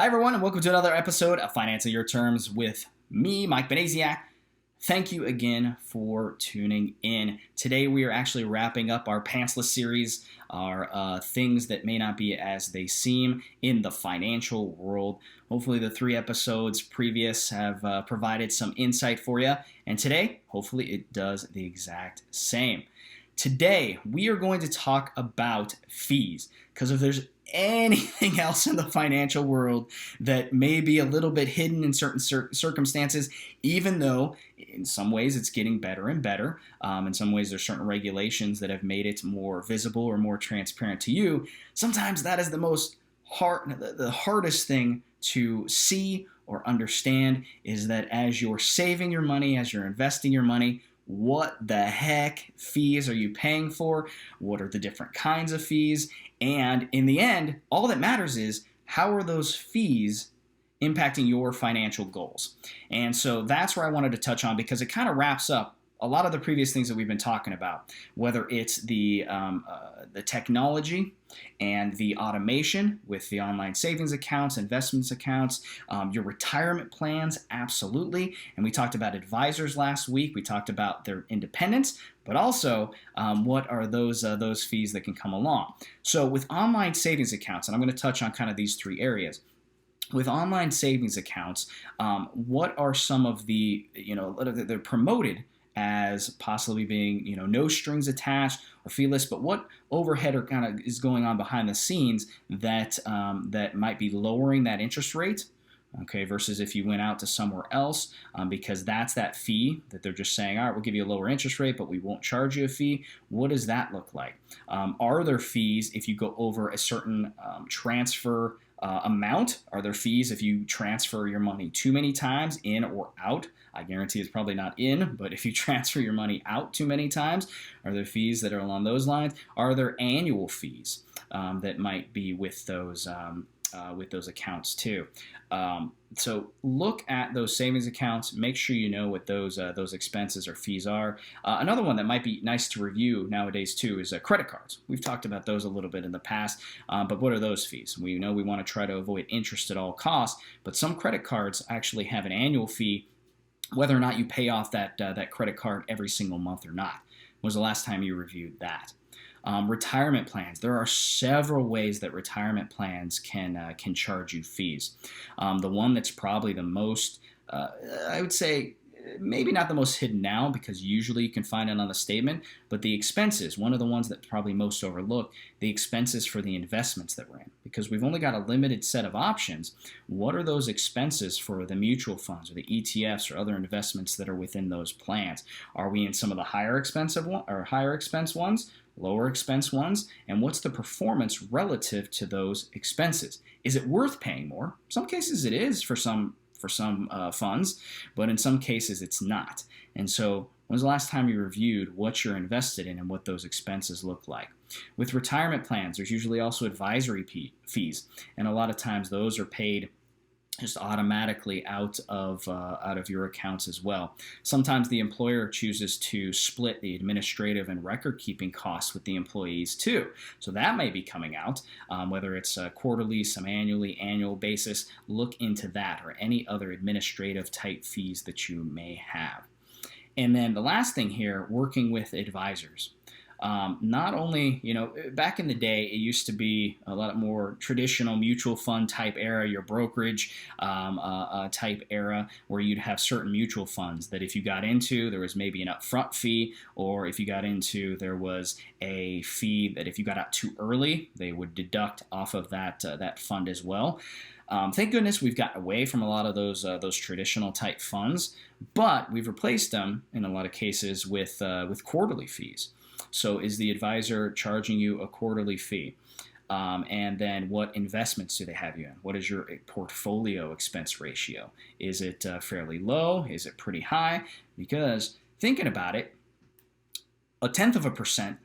Hi, everyone, and welcome to another episode of Financing Your Terms with me, Mike Benaziac. Thank you again for tuning in. Today, we are actually wrapping up our pantsless series, our things that may not be as they seem in the financial world. Hopefully, the 3 episodes previous have provided some insight for you, and today, hopefully, it does the exact same. Today, we are going to talk about fees, because if there's anything else in the financial world that may be a little bit hidden in certain circumstances, even though in some ways it's getting better and better. In some ways there's certain regulations that have made it more visible or more transparent to you. Sometimes that is the hardest thing to see or understand, is that as you're saving your money, as you're investing your money, what the heck fees are you paying for? What are the different kinds of fees? And in the end, all that matters is how are those fees impacting your financial goals? And so that's where I wanted to touch on, because it kind of wraps up a lot of the previous things that we've been talking about, whether it's the technology and the automation with the online savings accounts, investments accounts, your retirement plans, absolutely. And we talked about advisors last week. We talked about their independence, but also what are those fees that can come along. So with online savings accounts, and I'm going to touch on kind of these 3 areas. With online savings accounts, what are some of the, they're promoted as possibly being, no strings attached or feeless, but what overhead or kind of is going on behind the scenes that that might be lowering that interest rate, okay, versus if you went out to somewhere else, because that's that fee that they're just saying, all right, we'll give you a lower interest rate, but we won't charge you a fee. What does that look like? Are there fees if you go over a certain transfer amount? Are there fees if you transfer your money too many times, in or out? I guarantee it's probably not in, but if you transfer your money out too many times, are there fees that are along those lines? Are there annual fees that might be with those accounts too? So look at those savings accounts. Make sure you know what those expenses or fees are. Another one that might be nice to review nowadays too is credit cards. We've talked about those a little bit in the past, but what are those fees? We know we want to try to avoid interest at all costs, but some credit cards actually have an annual fee, whether or not you pay off that credit card every single month or not. When was the last time you reviewed that? Retirement plans. There are several ways that retirement plans can charge you fees. The one that's probably the most, I would say, maybe not the most hidden now, because usually you can find it on the statement, but the expenses, one of the ones that's probably most overlooked, the expenses for the investments that we're in. Because we've only got a limited set of options, what are those expenses for the mutual funds or the ETFs or other investments that are within those plans? Are we in some of the higher expense ones, lower expense ones, and what's the performance relative to those expenses? Is it worth paying more? Some cases it is for some funds, but in some cases it's not. And so when's the last time you reviewed what you're invested in and what those expenses look like? With retirement plans, there's usually also advisory fees, and a lot of times those are paid just automatically out of your accounts as well. Sometimes the employer chooses to split the administrative and record-keeping costs with the employees too. So that may be coming out, whether it's quarterly, some annual basis. Look into that, or any other administrative type fees that you may have. And then the last thing here, working with advisors. Not only, back in the day, it used to be a lot more traditional mutual fund type era, your brokerage type era, where you'd have certain mutual funds that if you got into, there was maybe an upfront fee, or if you got into, there was a fee that if you got out too early, they would deduct off of that fund as well. Thank goodness we've gotten away from a lot of those traditional type funds, but we've replaced them in a lot of cases with quarterly fees. So is the advisor charging you a quarterly fee? And then what investments do they have you in? What is your portfolio expense ratio? Is it fairly low? Is it pretty high? Because thinking about it, 0.1%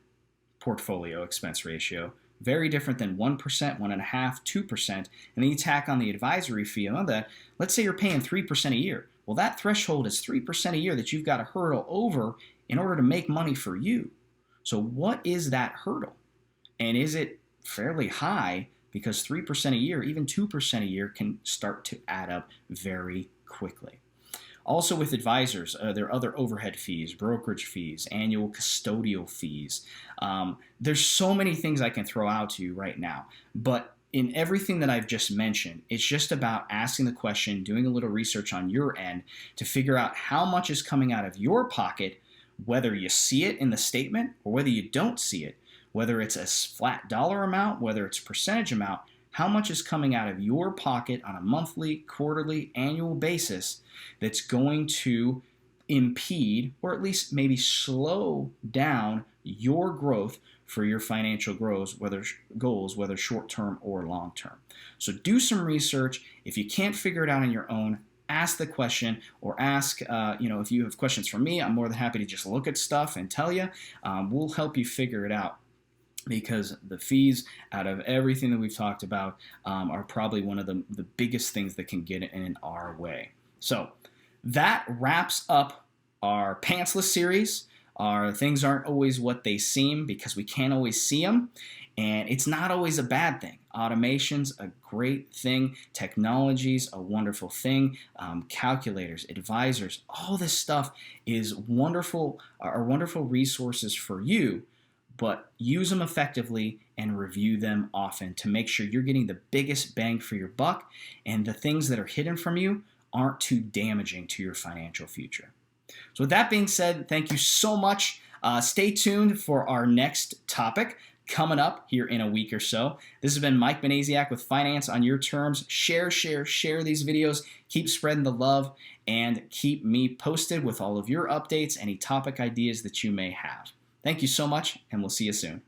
portfolio expense ratio, very different than 1%, 1.5%, 2%. And then you tack on the advisory fee on that. Let's say you're paying 3% a year. Well, that threshold is 3% a year that you've got to hurdle over in order to make money for you. So what is that hurdle? And is it fairly high because 3% a year, even 2% a year, can start to add up very quickly. Also with advisors, there are other overhead fees, brokerage fees, annual custodial fees. There's so many things I can throw out to you right now, but in everything that I've just mentioned, it's just about asking the question, doing a little research on your end to figure out how much is coming out of your pocket, whether you see it in the statement or whether you don't see it, whether it's a flat dollar amount, whether it's a percentage amount, how much is coming out of your pocket on a monthly, quarterly, annual basis that's going to impede or at least maybe slow down your growth for your financial goals, whether short-term or long-term. So do some research. If you can't figure it out on your own, ask the question, or ask, if you have questions for me, I'm more than happy to just look at stuff and tell you. We'll help you figure it out, because the fees out of everything that we've talked about are probably one of the biggest things that can get in our way. So that wraps up our pantsless series. Our things aren't always what they seem because we can't always see them, and it's not always a bad thing. Automation's a great thing. Technology's a wonderful thing. Calculators, advisors, all this stuff is wonderful, are wonderful resources for you, but use them effectively and review them often to make sure you're getting the biggest bang for your buck, and the things that are hidden from you aren't too damaging to your financial future. So with that being said, thank you so much. Stay tuned for our next topic coming up here in a week or so. This has been Mike Banasiak with Finance on Your Terms. Share these videos. Keep spreading the love, and keep me posted with all of your updates, any topic ideas that you may have. Thank you so much, and we'll see you soon.